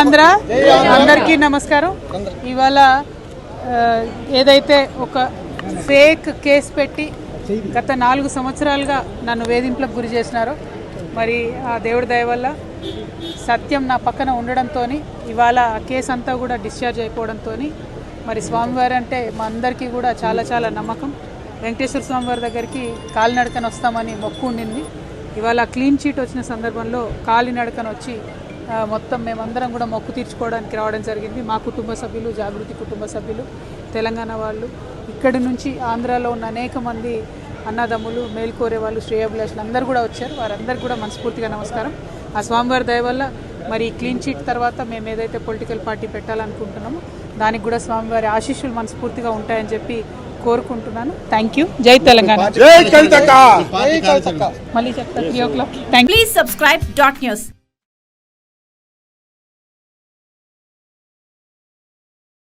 ఆంధ్ర అందరికీ నమస్కారం. ఇవాళ ఏదైతే ఒక ఫేక్ కేసు పెట్టి గత 4 సంవత్సరాలుగా నన్ను వేధింపులకు గురి చేసినారో, మరి ఆ దేవుడి దయ వల్ల సత్యం నా పక్కన ఉండడంతో ఇవాళ ఆ కేసు అంతా కూడా డిశ్చార్జ్ అయిపోవడంతో మరి స్వామివారి అంటే మా అందరికీ కూడా చాలా చాలా నమ్మకం. వెంకటేశ్వర స్వామివారి దగ్గరికి కాలినడకన వస్తామని మొక్కు ఉండింది. ఇవాళ క్లీన్ చీట్ వచ్చిన సందర్భంలో కాలినడకన వచ్చి మొత్తం మేమందరం కూడా మొక్కు తీర్చుకోవడానికి రావడం జరిగింది. మా కుటుంబ సభ్యులు, జాగృతి కుటుంబ సభ్యులు, తెలంగాణ వాళ్ళు, ఇక్కడి నుంచి ఆంధ్రాలో ఉన్న అనేక మంది అన్నదమ్ములు, మేల్కోరే వాళ్ళు, శ్రేయోభిలాషులు అందరూ కూడా వచ్చారు. వారందరికీ కూడా మనస్ఫూర్తిగా నమస్కారం. ఆ స్వామివారి దయ వల్ల మరి క్లీన్ చీట్ తర్వాత మేము ఏదైతే పొలిటికల్ పార్టీ పెట్టాలనుకుంటున్నామో దానికి కూడా స్వామివారి ఆశీస్సులు మనస్ఫూర్తిగా ఉంటాయని చెప్పి కోరుకుంటున్నాను. Thank you. జై తెలంగాణ. మళ్ళీ చెప్తా 3 o'clock. Please subscribe .news.